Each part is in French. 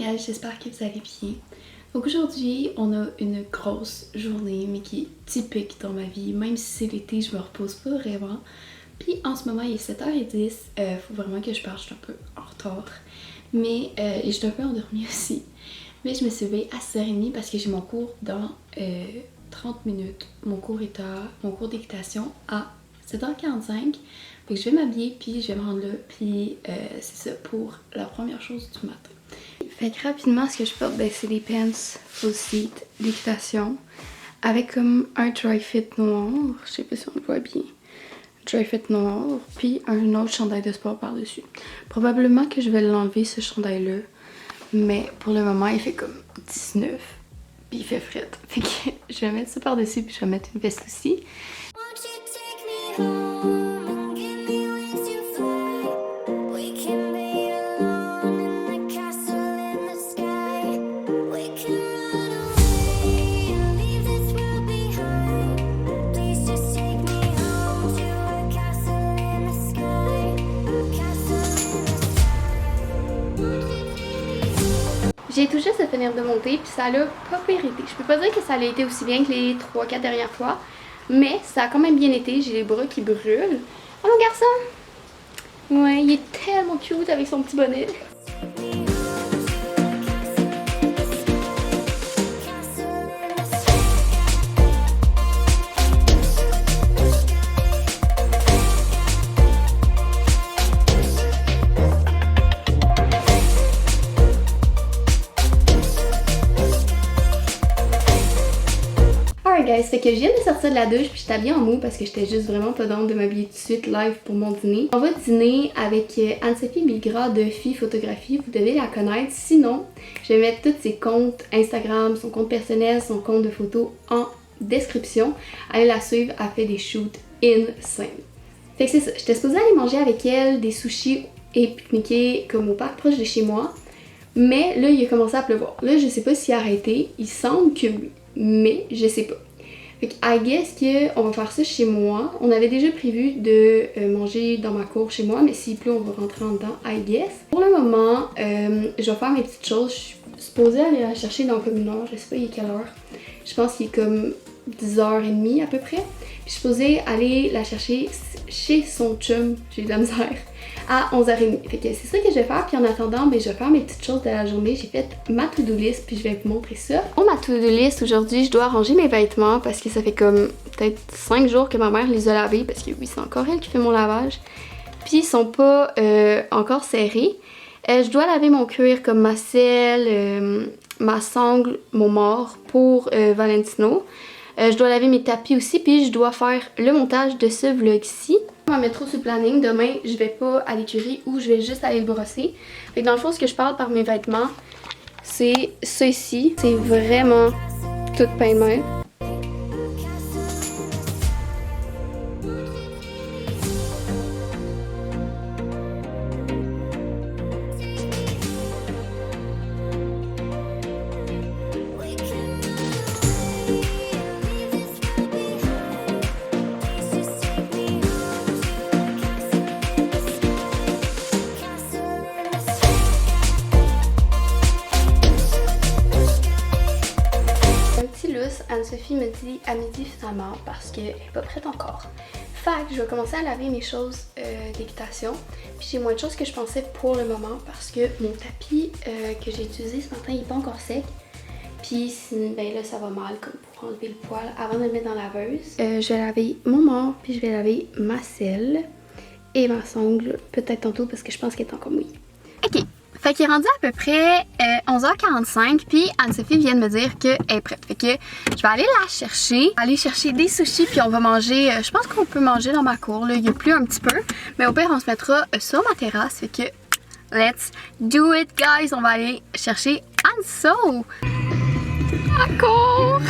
Guys, j'espère que vous allez bien. Donc aujourd'hui, on a une grosse journée, mais qui est typique dans ma vie. Même si c'est l'été, je me repose pas vraiment. Puis en ce moment, il est 7h10. Faut vraiment que je parte, je suis un peu en retard. Mais et je suis un peu endormie aussi. Mais je me suis levée à 6h30 parce que j'ai mon cours dans 30 minutes. Mon cours d'équitation à 7h45. Fait que je vais m'habiller, puis je vais me rendre là, puis c'est ça pour la première chose du matin. Fait que rapidement, ce que je porte, c'est des pants full seat d'équitation avec comme un dry fit noir, je sais pas si on le voit bien, dry fit noir, puis un autre chandail de sport par-dessus. Probablement que je vais l'enlever ce chandail-là, mais pour le moment, il fait comme 19, puis il fait fret. Fait que je vais mettre ça par-dessus, puis je vais mettre une veste aussi. J'ai tout juste à finir de monter, puis ça l'a pas pire été. Je peux pas dire que ça a été aussi bien que les 3-4 dernières fois, mais ça a quand même bien été. J'ai les bras qui brûlent. Oh mon garçon! Ouais, il est tellement cute avec son petit bonnet. Guys, fait que je viens de sortir de la douche puis j'étais habillée en mou parce que j'étais juste vraiment pas d'honte de m'habiller tout de suite live pour mon dîner. On va dîner avec Anne-Sophie Bigra de Fille Photographie, vous devez la connaître. Sinon, je vais mettre tous ses comptes Instagram, son compte personnel, son compte de photos en description. Allez la suivre, elle fait des shoots insane. Fait que c'est ça, j'étais supposée aller manger avec elle des sushis et pique-niquer comme au parc proche de chez moi. Mais là, il a commencé à pleuvoir. Là, je sais pas s'il a arrêté, il semble que oui, mais je sais pas. Fait que I guess qu'on va faire ça chez moi. On avait déjà prévu de manger dans ma cour chez moi, mais s'il pleut, on va rentrer en dedans, I guess. Pour le moment, je vais faire mes petites choses. Je suis supposée aller la chercher dans comme une heure, je sais pas il est quelle heure. Je pense qu'il est comme 10h30 à peu près. Puis je suis supposée aller la chercher chez son chum, j'ai de la misère, à 11h30. Fait que c'est ça que je vais faire. Puis en attendant, je vais faire mes petites choses de la journée. J'ai fait ma to-do list, puis je vais vous montrer ça. Pour ma to-do list, aujourd'hui, je dois ranger mes vêtements parce que ça fait comme peut-être 5 jours que ma mère les a lavés parce que oui, c'est encore elle qui fait mon lavage. Puis ils sont pas encore serrés. Je dois laver mon cuir comme ma selle, ma sangle, mon mort pour Valentino. Je dois laver mes tapis aussi, puis je dois faire le montage de ce vlog-ci. On va mettre trop sur le planning. Demain, je vais pas à l'écurie ou je vais juste aller le brosser. Fait que dans le fond, ce que je parle par mes vêtements, c'est ça ici. C'est vraiment tout peint main. Anne-Sophie me dit à midi finalement parce qu'elle n'est pas prête encore. Fait que je vais commencer à laver mes choses d'équitation. Puis j'ai moins de choses que je pensais pour le moment parce que mon tapis que j'ai utilisé ce matin il n'est pas encore sec. Puis ben là ça va mal comme pour enlever le poil avant de le mettre dans la laveuse. Je vais laver mon mort puis je vais laver ma selle et ma sangle peut-être tantôt parce que je pense qu'elle est encore mouillée. Ok. Fait qu'il est rendu à peu près 11h45, puis Anne-Sophie vient de me dire qu'elle est prête. Fait que je vais aller la chercher, aller chercher des sushis, puis on va manger, je pense qu'on peut manger dans ma cour, là, il y a plus un petit peu. Mais au pire, on se mettra sur ma terrasse, fait que let's do it, guys! On va aller chercher Anso! À court!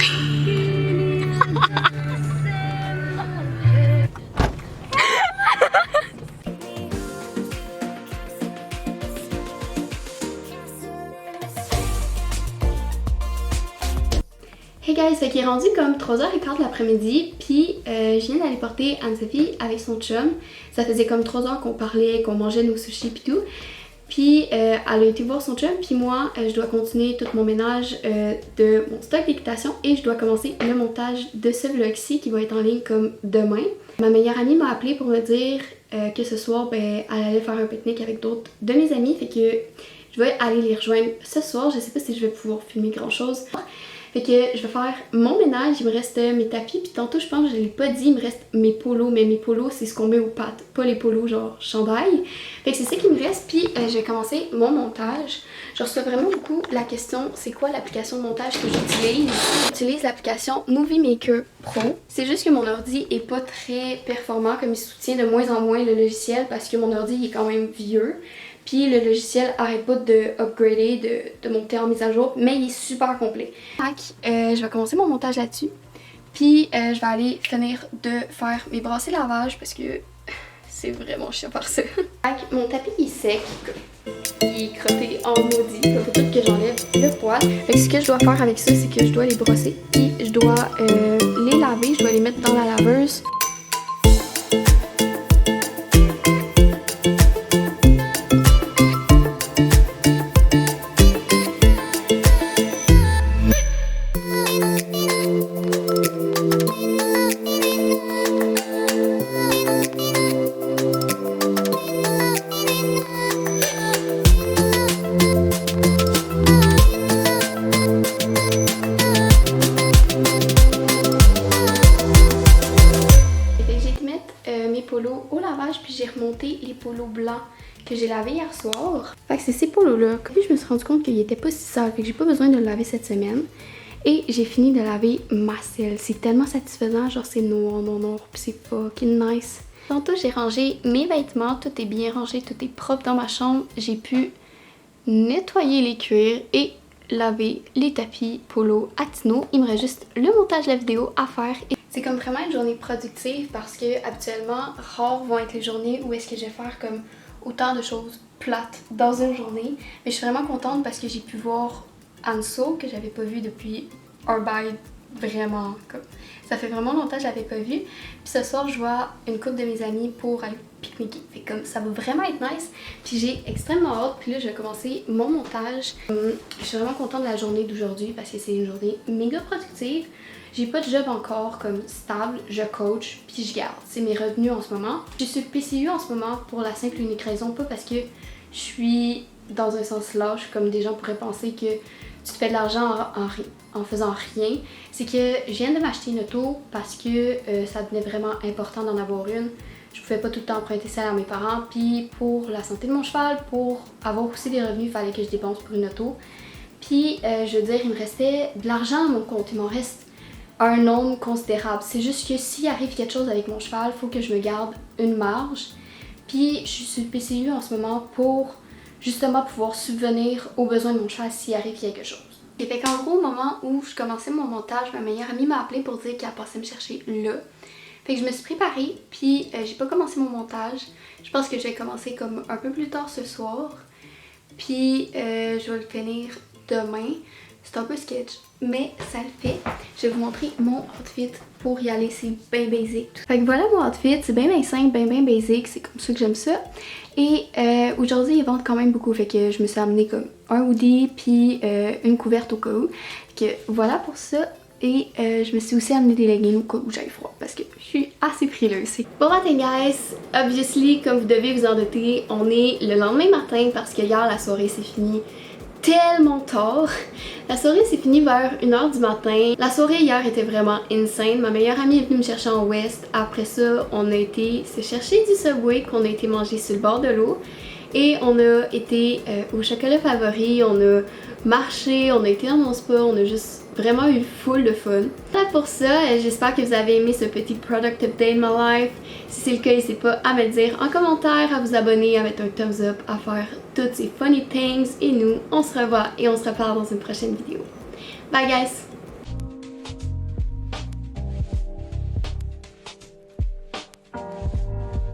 Hey guys, fait qu'il est rendu comme 3h15 de l'après-midi, puis je viens d'aller porter Anne-Sophie avec son chum. Ça faisait comme 3 heures qu'on parlait, qu'on mangeait nos sushis pis tout. Puis elle a été voir son chum, puis moi je dois continuer tout mon ménage de mon stock d'équitation et je dois commencer le montage de ce vlog-ci qui va être en ligne comme demain. Ma meilleure amie m'a appelé pour me dire que ce soir elle allait faire un pique-nique avec d'autres de mes amis, fait que je vais aller les rejoindre ce soir. Je sais pas si je vais pouvoir filmer grand chose. Fait que je vais faire mon ménage, il me reste mes tapis, puis tantôt je pense que je l'ai pas dit, il me reste mes polos, mais mes polos c'est ce qu'on met aux pattes, pas les polos genre chandail. Fait que c'est ça qui me reste, puis je vais commencer mon montage. Je reçois vraiment beaucoup la question, c'est quoi l'application de montage que j'utilise? J'utilise l'application Movie Maker Pro. C'est juste que mon ordi est pas très performant, comme il soutient de moins en moins le logiciel parce que mon ordi il est quand même vieux. Puis le logiciel arrête pas de upgrader, de monter en mise à jour, mais il est super complet. Je vais commencer mon montage là-dessus. Puis je vais aller finir de faire mes brassées lavage parce que c'est vraiment chiant par ça. Mon tapis est sec, il est crotté en maudit, il faut tout que j'enlève le poil. Fait que ce que je dois faire avec ça, c'est que je dois les brosser. Puis je dois les laver, je dois les mettre dans la laveuse. Au lavage, puis j'ai remonté les polos blancs que j'ai lavés hier soir. Fait que c'est ces polos là. Puis je me suis rendu compte qu'il était pas si sale, fait que j'ai pas besoin de le laver cette semaine. Et j'ai fini de laver ma selle. C'est tellement satisfaisant, genre c'est noir, puis c'est fucking nice. Tantôt j'ai rangé mes vêtements, tout est bien rangé, tout est propre dans ma chambre. J'ai pu nettoyer les cuirs et laver les tapis polo à Tino. Il me reste juste le montage de la vidéo à faire. C'est comme vraiment une journée productive parce que habituellement, rares vont être les journées où est-ce que je vais faire comme autant de choses plates dans une journée. Mais je suis vraiment contente parce que j'ai pu voir Anso que j'avais pas vu depuis un bail vraiment comme... Ça fait vraiment longtemps que je l'avais pas vu. Puis ce soir, je vois une couple de mes amis pour aller pique-niquer. Fait comme ça va vraiment être nice. Puis j'ai extrêmement hâte. Puis là, je vais commencer mon montage. Je suis vraiment contente de la journée d'aujourd'hui parce que c'est une journée méga productive. J'ai pas de job encore comme stable, je coach, puis je garde. C'est mes revenus en ce moment. Je suis PCU en ce moment pour la simple et unique raison, pas parce que je suis dans un sens lâche, comme des gens pourraient penser que tu te fais de l'argent en faisant rien. C'est que je viens de m'acheter une auto parce que ça devenait vraiment important d'en avoir une. Je pouvais pas tout le temps emprunter ça à mes parents, puis pour la santé de mon cheval, pour avoir aussi des revenus, il fallait que je dépense pour une auto. Puis je veux dire, il me restait de l'argent à mon compte, il m'en reste un nombre considérable. C'est juste que s'il arrive quelque chose avec mon cheval, il faut que je me garde une marge. Puis je suis sur le PCU en ce moment pour justement pouvoir subvenir aux besoins de mon cheval s'il arrive quelque chose. Et fait qu'en gros, au moment où je commençais mon montage, ma meilleure amie m'a appelé pour dire qu'elle passait me chercher là. Fait que je me suis préparée, puis j'ai pas commencé mon montage. Je pense que je vais commencer comme un peu plus tard ce soir. Puis je vais le finir demain. C'est un peu sketch, mais ça le fait. Je vais vous montrer mon outfit pour y aller, c'est bien basic. Fait que voilà mon outfit, c'est bien simple, bien basic, c'est comme ça que j'aime ça. Et aujourd'hui, ils vendent quand même beaucoup, fait que je me suis amené comme un hoodie puis une couverte au cas où. Fait que voilà pour ça. Et je me suis aussi amené des leggings au cas où j'aille froid parce que je suis assez frileuse. Bon matin guys, obviously comme vous devez vous en douter, on est le lendemain matin parce que hier la soirée s'est finie tellement tard. La soirée s'est finie vers 1h du matin. La soirée hier était vraiment insane. Ma meilleure amie est venue me chercher en Ouest. Après ça, on a été se chercher du Subway qu'on a été manger sur le bord de l'eau. Et on a été au chocolat favori, on a marché, on a été dans mon spa, on a juste vraiment eu full de fun. Voilà pour ça, j'espère que vous avez aimé ce petit productive day in my life. Si c'est le cas, n'hésitez pas à me le dire en commentaire, à vous abonner, à mettre un thumbs up, à faire toutes ces funny things. Et nous, on se revoit et on se reparle dans une prochaine vidéo. Bye guys!